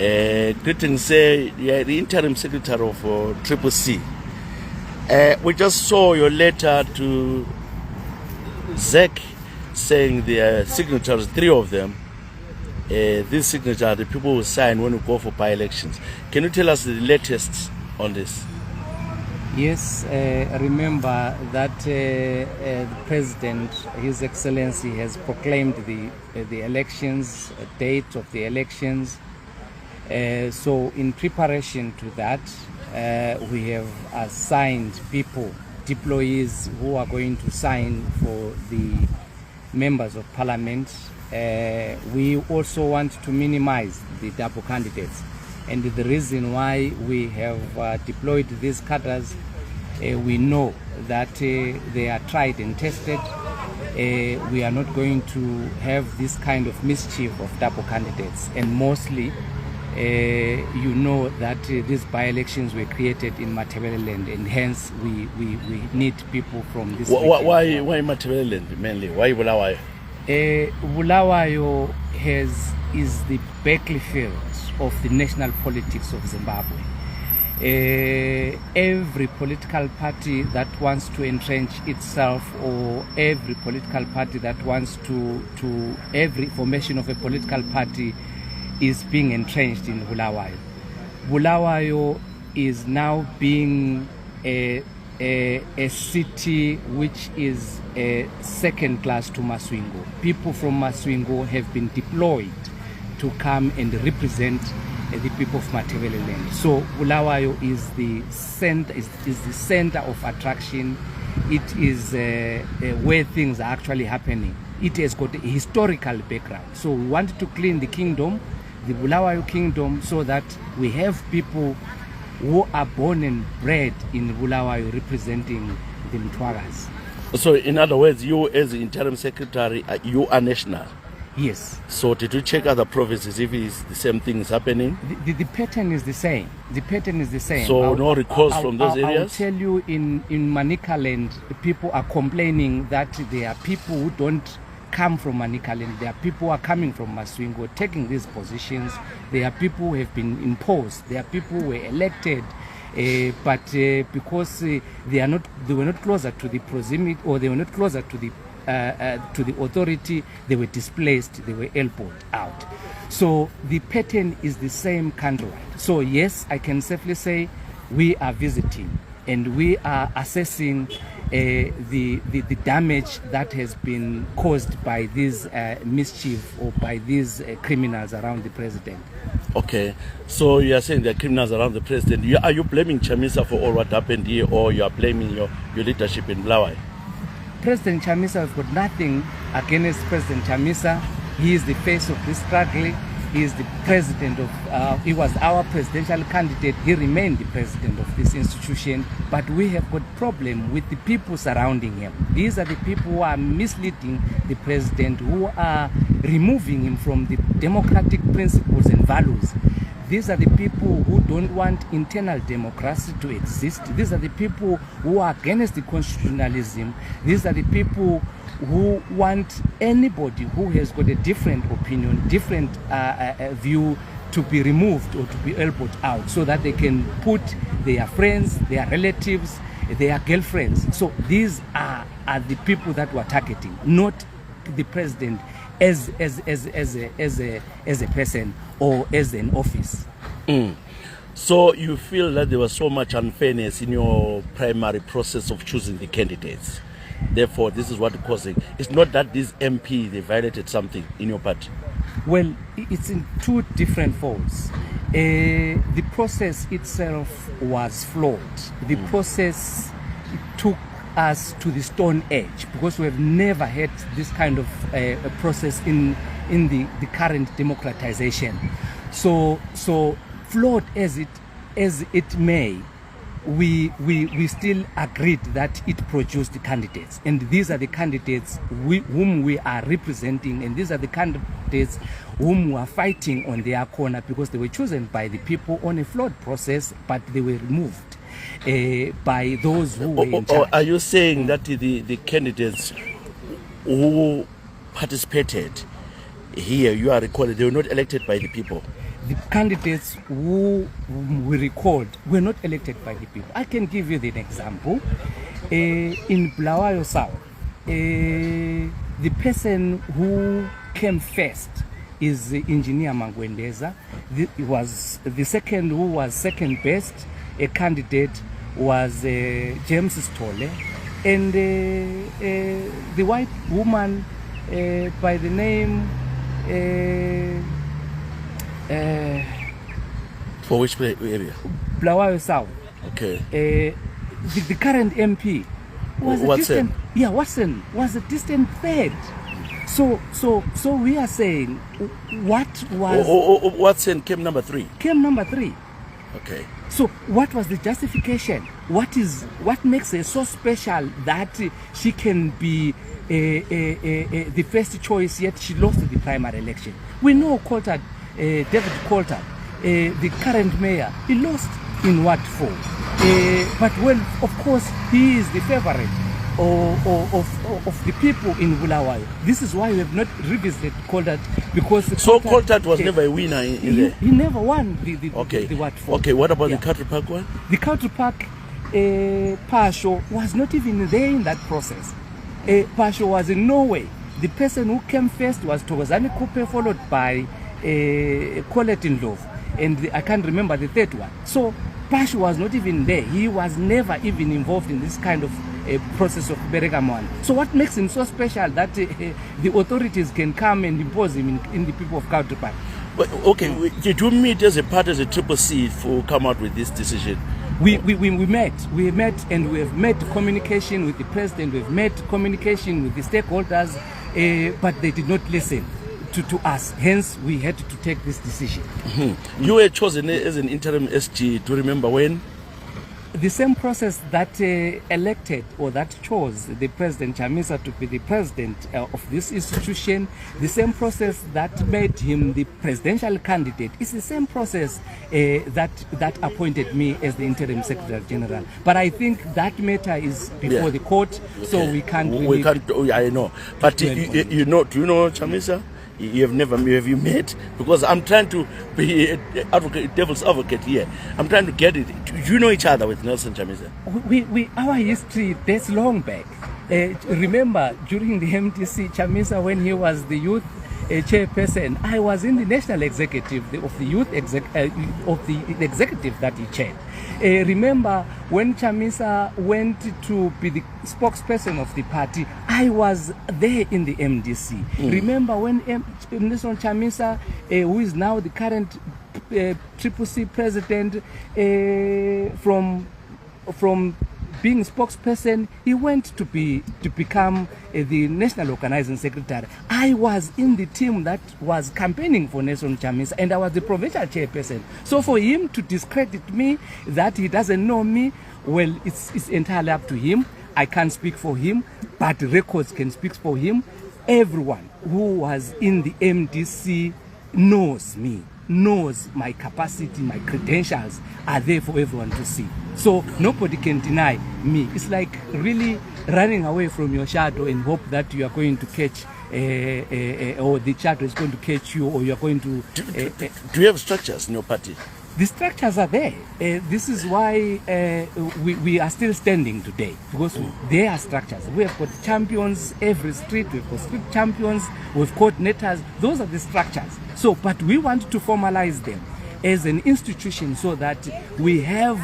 Greetings, the interim secretary of CCC. We just saw your letter to ZEC saying the signatures, 3 of them. These signatures are the people who sign when we go for by-elections. Can you tell us the latest on this? Yes, remember that the President, His Excellency, has proclaimed the elections, date of the elections. So in preparation to that, we have assigned people, deployees who are going to sign for the members of parliament. We also want to minimize the double candidates. And the reason why we have deployed these cadres, we know that they are tried and tested. We are not going to have this kind of mischief of double candidates. And mostly, you know that these by-elections were created in Matabeleland, and hence we need people from this region. Why Matabeleland mainly? Why Bulawayo? Bulawayo is the battlefield of the national politics of Zimbabwe. Every political party that wants to entrench itself, or every political party that wants to every formation of a political party is being entrenched in Bulawayo. Bulawayo is now being a city which is second class to Masvingo. People from Masvingo have been deployed to come and represent the people of Matabeleland. So Bulawayo is the center of attraction. It is where things are actually happening. It has got a historical background. So we want to clean the kingdom, the Bulawayo kingdom, so that we have people who are born and bred in Bulawayo representing the Mtwaras. So in other words, you as the interim secretary, you are national? Yes. So did you check other provinces if it's the same thing is happening? The pattern is the same. The pattern is the same. So no recalls from those areas? I'll tell you, in Manicaland, people are complaining that there are people who don't come from Manicaland. There are people who are coming from Masvingo taking these positions. There are people who have been imposed. There are people who were elected, but because they were not closer to the proximity, or they were not closer to the authority, they were displaced, they were elbowed out. So the pattern is the same countrywide. So yes, I can safely say we are visiting and we are assessing the damage that has been caused by this mischief, or by these criminals around the president. Okay, so you are saying there are criminals around the president. Are you blaming Chamisa for all what happened here, or you are blaming your leadership in Bulawayo? President Chamisa has got nothing against President Chamisa. He is the face of this struggle. He is the president of, he was our presidential candidate. He remained the president of this institution. But we have got problem with the people surrounding him. These are the people who are misleading the president, who are removing him from the democratic principles and values. These are the people who don't want internal democracy to exist. These are the people who are against the constitutionalism. These are the people who want anybody who has got a different opinion, different view, to be removed or to be elbowed out, so that they can put their friends, their relatives, their girlfriends. So these are the people that we're targeting, not the president as a person or as an office. So you feel that there was so much unfairness in your primary process of choosing the candidates. Therefore, this is what causing. It's not that this MP, they violated something in your party. Well, it's in 2 different folds. The process itself was flawed. The process took us to the stone age, because we have never had this kind of a process in the current democratization. So flawed as it may, we still agreed that it produced the candidates, and these are the candidates whom we are representing, and these are the candidates whom we are fighting on their corner, because they were chosen by the people on a flawed process, but they were removed by those who were in charge. Are you saying that the candidates who participated here, you are recalling, they were not elected by the people? the candidates who we recalled were not elected by the people. I can give you an example. In Bulawayo South, the person who came first is Engineer Mangwendeza. The second, who was second best, a candidate was James Stole, and the white woman by the name For which area? Bulawayo South. Okay. The current MP was Watson. Watson was a distant third. So we are saying what was Watson came number 3. Came number 3. Okay. So what was the justification? What makes her so special that she can be the first choice, yet she lost the primary election? We know Coulthard, David Coulthard, the current mayor, he lost in Ward 4. But of course, he is the favorite of the people in Bulawayo. This is why we have not revisited Coulthard, because Coulthard was never a winner in there. He never won the Ward 4. Okay, what about the Country Park one? The Country Park, Pasho was not even there in that process. Pasho was in Norway. The person who came first was Thokozani Kupe, followed by Colette Ndlovu, and I can't remember the third one. So Pasho was not even there. He was never even involved in this kind of process of Beregamon. So what makes him so special that the authorities can come and impose him in the people of Country Park? But okay, did you meet as a part as a CCC for come out with this decision? We met, and we have made communication with the president. We've made communication with the stakeholders, but they did not listen to us. Hence, we had to take this decision. Mm-hmm. You were chosen as an interim SG. Do you remember when? The same process that elected or that chose the President Chamisa to be the president of this institution, the same process that made him the presidential candidate, is the same process that appointed me as the interim Secretary General. But I think that matter is before the court, so we can't. We can't. I know, but do you know Chamisa? Have you met? Because I'm trying to be devil's advocate here. I'm trying to get it. Do you know each other with Nelson Chamisa? Our history dates long back. Remember, during the MDC, Chamisa, when he was the youth chairperson, I was in the national executive of the youth executive that he chaired. Remember, when Chamisa went to be the spokesperson of the party, I was there in the MDC. Remember when Nelson Chamisa, who is now the current CCC president, from being spokesperson, he went to become the national organizing secretary. I was in the team that was campaigning for Nelson Chamisa, and I was the provincial chairperson. So for him to discredit me, that he doesn't know me, well, it's entirely up to him. I can't speak for him, but records can speak for him. Everyone who was in the MDC knows me, knows my capacity, my credentials are there for everyone to see. So nobody can deny me. It's like really running away from your shadow and hope that you are going to catch, or the shadow is going to catch you, or you are going to... Do you have structures in your party? The structures are there. This is why we are still standing today, because there are structures. We have got champions every street. We've got street champions. We've coordinators. Those are the structures. So, but we want to formalize them as an institution so that we have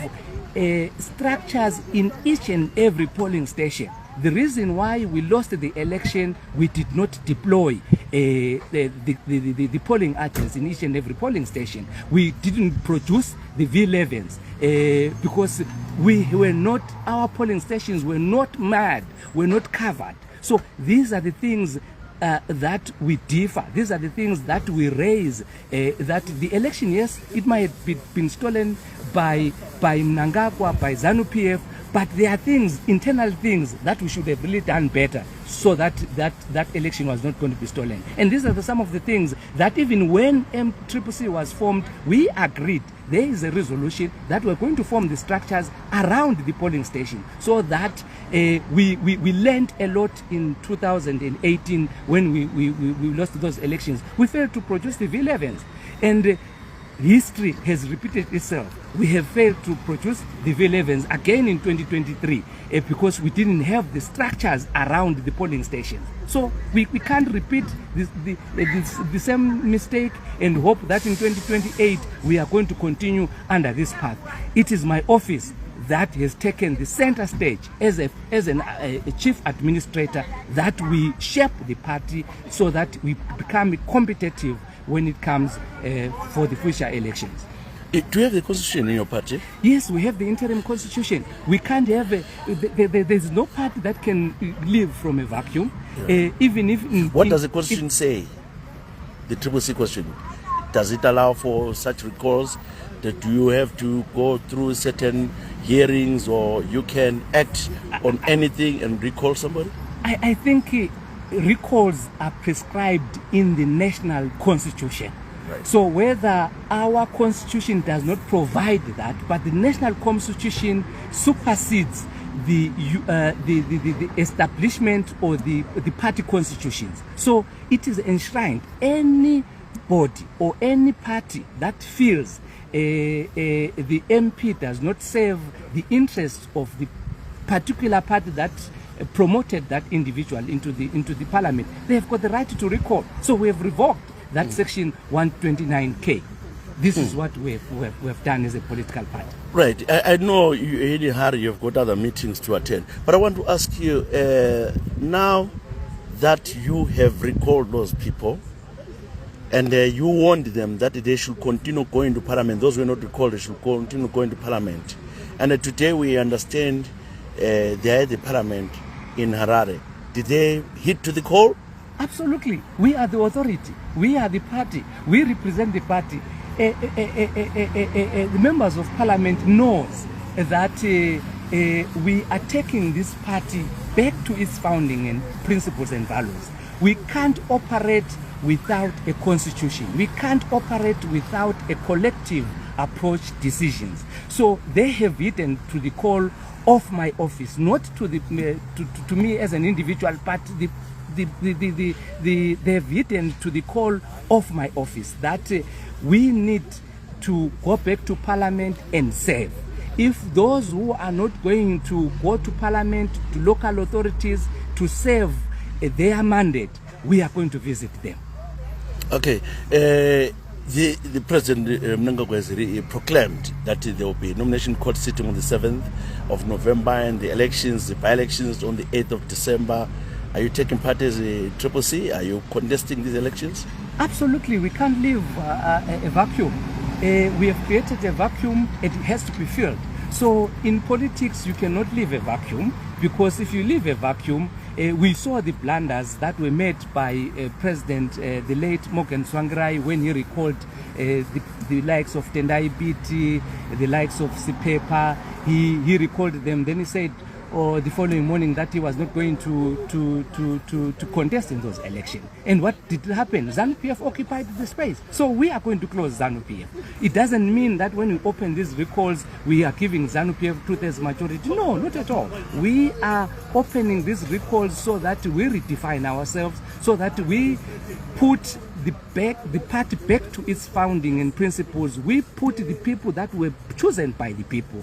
structures in each and every polling station. The reason why we lost the election, we did not deploy the polling agents in each and every polling station. We didn't produce the V11s because we were not, our polling stations were not mad, were not covered. So these are the things that we differ. These are the things that we raise. That the election, yes, it might have been stolen by Mnangagwa, by ZANU-PF, but there are things, internal things, that we should have really done better so that election was not going to be stolen. And these are some of the things that even when CCC was formed, we agreed there is a resolution that we're going to form the structures around the polling station so that we learned a lot in 2018 when we lost those elections. We failed to produce the V11s. And history has repeated itself. We have failed to produce the V11s again in 2023 because we didn't have the structures around the polling stations. So we can't repeat the same mistake and hope that in 2028 we are going to continue under this path. It is my office that has taken the center stage as a chief administrator, that we shape the party so that we become competitive when it comes for the future elections. Do you have the constitution in your party? Yes, we have the interim constitution. We can't have there's no party that can live from a vacuum. Yeah. Even if what does the constitution say? The CCC question. Does it allow for such recalls? That you have to go through certain hearings, or you can act on anything and recall somebody? I think recalls are prescribed in the national constitution. Right. So whether our constitution does not provide that, but the national constitution supersedes the establishment or the party constitutions. So it is enshrined. Any body or any party that feels the MP does not serve the interests of the particular party that promoted that individual into the parliament, they have got the right to recall. So we have revoked that section 129K. This is what we have done as a political party. Right. I know you're in a hurry, you've got other meetings to attend. But I want to ask you, now that you have recalled those people, and you warned them that they should continue going to parliament, those who were not recalled, they should continue going to parliament. And today we understand they are at the parliament in Harare. Did they hit to the call? Absolutely. We are the authority. We are the party. We represent the party. The members of parliament knows that we are taking this party back to its founding and principles and values. We can't operate without a constitution. We can't operate without a collective approach decisions. So they have hidden to the call of my office, not to to me as an individual, but they have hidden to the call of my office that we need to go back to parliament and serve. If those who are not going to go to parliament, to local authorities to serve their mandate, we are going to visit them. Okay. The President Mnangagwa has proclaimed that there will be a nomination court sitting on the 7th of November and the elections, the by-elections on the 8th of December. Are you taking part as a CCC? Are you contesting these elections? Absolutely. We can't leave a vacuum. We have created a vacuum. It has to be filled. So in politics, you cannot leave a vacuum, because if you leave a vacuum, we saw the blunders that were made by President, the late Morgan Tsvangirai, when he recalled the likes of Tendai Biti, the likes of Sipepa. He recalled them. Then he said, the following morning, that he was not going to contest in those elections. And what did happen? ZANU-PF occupied the space. So we are going to close ZANU-PF. It doesn't mean that when we open these recalls, we are giving ZANU-PF two-thirds majority. No, not at all. We are opening these recalls so that we redefine ourselves, so that we put the party back to its founding and principles. We put the people that were chosen by the people.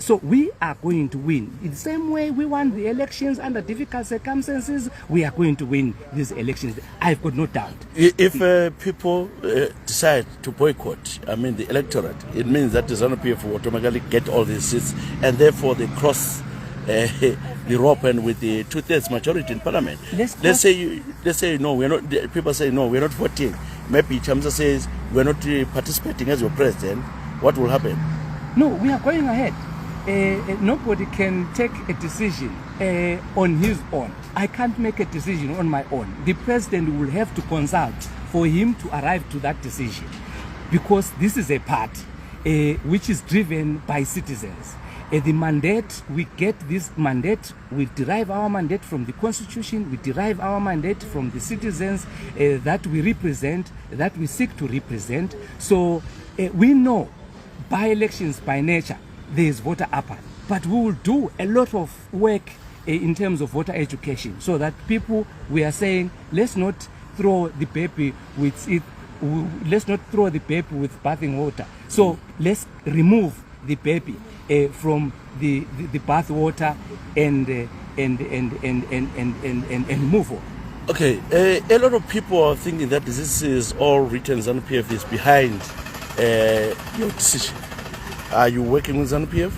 So we are going to win. In the same way we won the elections under difficult circumstances, we are going to win these elections. I've got no doubt. If people decide to boycott, the electorate, it means that the ZANU-PF will automatically get all these seats, and therefore they cross the rope and with the two-thirds majority in parliament. Let's say no, we're not. People say no, we're not voting. Maybe Chamisa says we're not participating as your president. What will happen? No, we are going ahead. Nobody can take a decision on his own. I can't make a decision on my own. The president will have to consult for him to arrive to that decision, because this is a party which is driven by citizens. The mandate, we get this mandate, we derive our mandate from the Constitution, we derive our mandate from the citizens that we represent, that we seek to represent. So we know by elections by nature, there is voter apathy. But we will do a lot of work in terms of voter education, so that people, we are saying, let's not throw the baby with let's not throw the baby with bathing water. So let's remove the baby from the bath water and move on. Okay, a lot of people are thinking that this is all written. ZANU-PF is behind your decision. Are you working with ZANU-PF?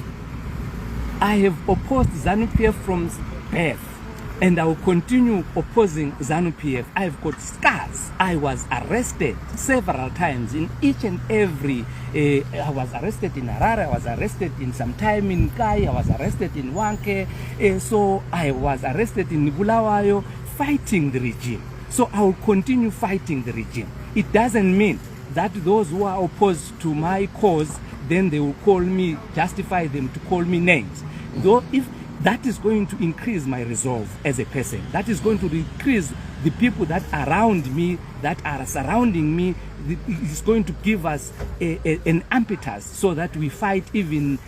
I have opposed ZANU-PF from birth, and I will continue opposing ZANU-PF. I've got scars. I was arrested several times in each and every. I was arrested in Harare. I was arrested in some time in Kai. I was arrested in Wanke. So I was arrested in Bulawayo, fighting the regime. So I will continue fighting the regime. It doesn't mean that those who are opposed to my cause, then they will call me, justify them to call me names. Though if that is going to increase my resolve as a person, that is going to increase the people that are around me, that are surrounding me, it's going to give us an impetus so that we fight even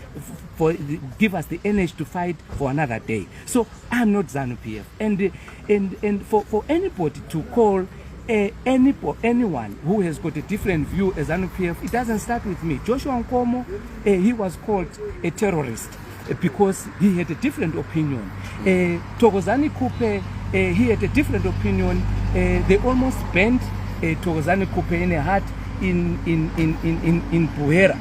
give us the energy to fight for another day. So I'm not ZANU-PF, and for anybody to call anyone who has got a different view as ZANU-PF, it doesn't start with me. Joshua Nkomo, he was called a terrorist because he had a different opinion. Thokozani Kupe, he had a different opinion. They almost banned Thokozani Kupe in a hut in Buhera.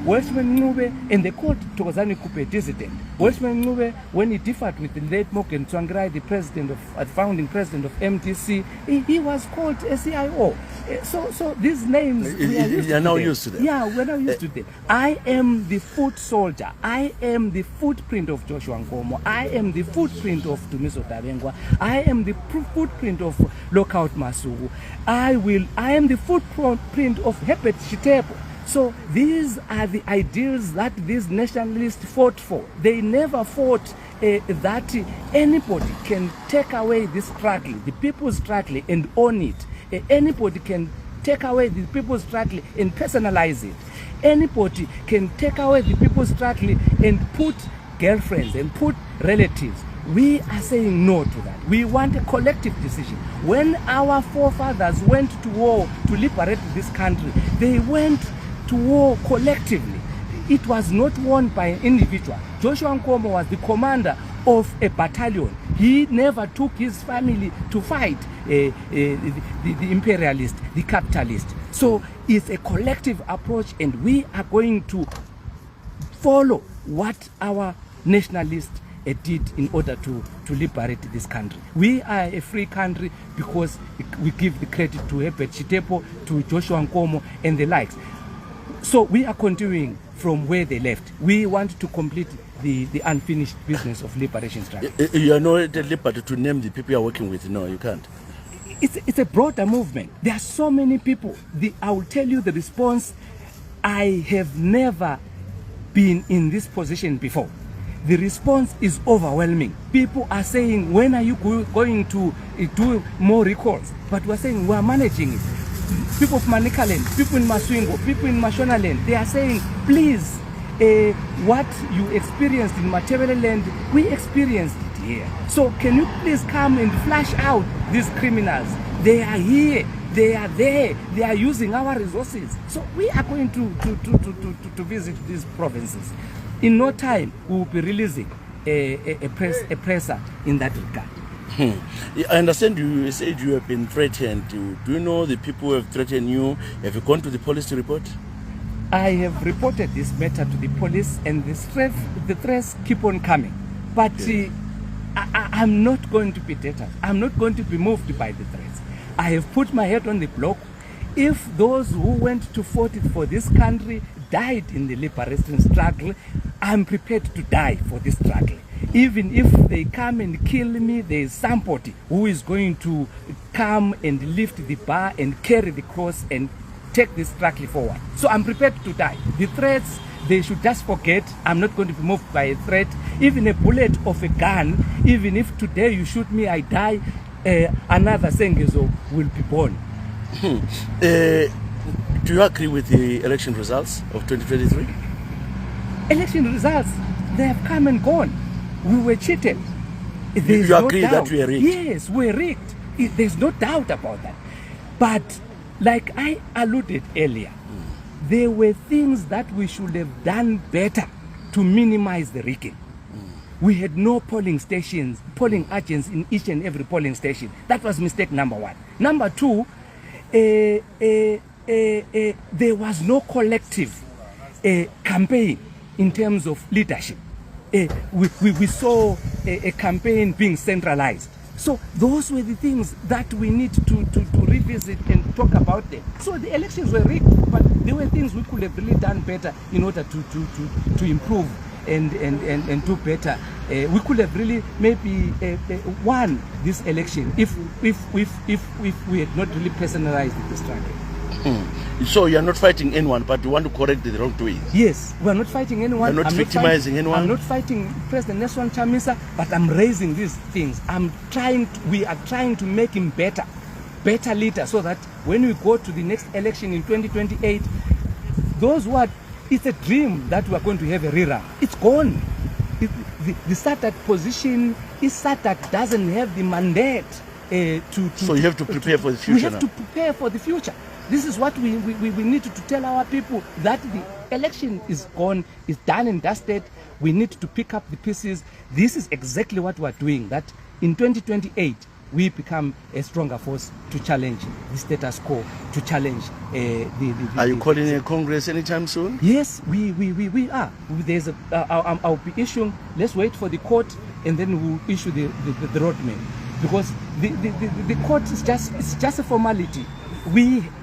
Welshman Ncube, and they called Thokozani Kupe dissident. Welshman Ncube, when he differed with the late Morgan Tsvangirai, the president of, founding president of MTC, he was called a CIO. So these names, we are now used to them. Yeah, we're now used to them. I am the foot soldier. I am the footprint of Joshua Nkomo. I am the footprint of Sengezo Tshabangu. I am the footprint of Lockout Masuku. I am the footprint of Herbert Chitepo. So these are the ideals that these nationalists fought for. They never fought that anybody can take away this struggle, the people's struggle, and own it. Anybody can take away the people's struggle and personalize it. Anybody can take away the people's struggle and put girlfriends and put relatives. We are saying no to that. We want a collective decision. When our forefathers went to war to liberate this country, they went to war collectively. It was not won by an individual. Joshua Nkomo was the commander of a battalion. He never took his family to fight the imperialist, the capitalist. So it's a collective approach, and we are going to follow what our nationalists did in order to liberate this country. We are a free country because we give the credit to Herbert Chitepo, to Joshua Nkomo, and the likes. So we are continuing from where they left. We want to complete the unfinished business of liberation struggle. You are not at liberty to name the people you are working with. No, you can't. It's a broader movement. There are so many people. I will tell you the response. I have never been in this position before. The response is overwhelming. People are saying, when are you going to do more recalls? But we're saying we're managing it. People of Manikaland, people in Maswingo, people in Mashonaland, they are saying, please, what you experienced in Matabeleland, we experienced it here. So can you please come and flush out these criminals? They are here, they are there, they are using our resources. So we are going to visit these provinces. In no time, we will be releasing a presser in that regard. I understand you said you have been threatened. Do you know the people who have threatened you? Have you gone to the police to report? I have reported this matter to the police, and the threats keep on coming. But I'm not going to be deterred. I'm not going to be moved by the threats. I have put my head on the block. If those who went to fight for this country died in the liberation struggle, I'm prepared to die for this struggle. Even if they come and kill me, there is somebody who is going to come and lift the bar and carry the cross and take this struggle forward. So I'm prepared to die. The threats, they should just forget. I'm not going to be moved by a threat. Even a bullet of a gun, even if today you shoot me, I die, another Sengezo will be born. Do you agree with the election results of 2023? Election results, they have come and gone. We were cheated. You agree that we are rigged? Yes, we're rigged. There's no doubt about that. But like I alluded earlier, there were things that we should have done better to minimize the rigging. We had no polling stations, polling agents in each and every polling station. That was mistake number one. Number two, there was no collective campaign in terms of leadership. We saw a campaign being centralized. So those were the things that we need to revisit and talk about them. So the elections were rigged, but there were things we could have really done better in order to improve and do better. We could have really maybe won this election if we had not really personalized the struggle. So you are not fighting anyone, but you want to correct the wrongdoings. Yes, we are not fighting anyone. You are not victimizing anyone. I'm not fighting President Nelson Chamisa, but I'm raising these things. We are trying to make him better leader, so that when we go to the next election in 2028, those who are, it's a dream that we are going to have a rerun. It's gone. The SADC position is SADC doesn't have the mandate So you have to prepare for the future. We have to prepare for the future. This is what we need to tell our people, that the election is gone, is done and dusted. We need to pick up the pieces. This is exactly what we are doing, that in 2028, we become a stronger force to challenge the status quo, to challenge Are you calling a Congress anytime soon? Yes, we are. There's I'll be issuing, let's wait for the court, and then we'll issue the roadmap. Because the court is just a formality.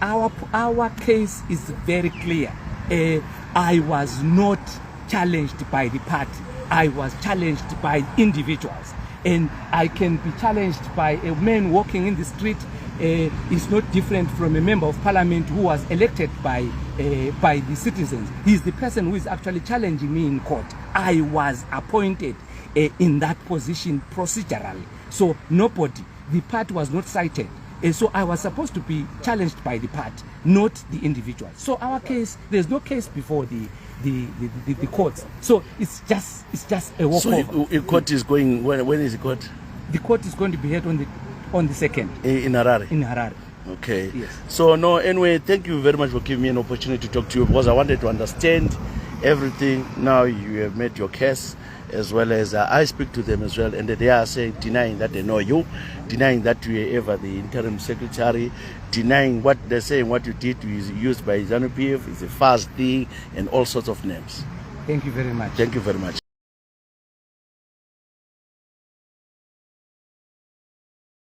Our case is very clear. I was not challenged by the party. I was challenged by individuals. And I can be challenged by a man walking in the street. Is not different from a member of parliament who was elected by the citizens. He's the person who is actually challenging me in court. I was appointed in that position procedurally. So nobody, the party was not cited. So I was supposed to be challenged by the party, not the individual. So our case, there's no case before the courts. So it's just a walkover. So the court is going, when is the court? The court is going to be held on the 2nd. In Harare? In Harare. Okay. Yes. So no, anyway, thank you very much for giving me an opportunity to talk to you, because I wanted to understand everything. Now you have made your case, as well as I speak to them as well, and they are saying, denying that they know you, denying that you were ever the interim secretary, denying what they're saying, what you did is used by ZANU-PF is a fast thing, and all sorts of names. Thank you very much. Thank you very much.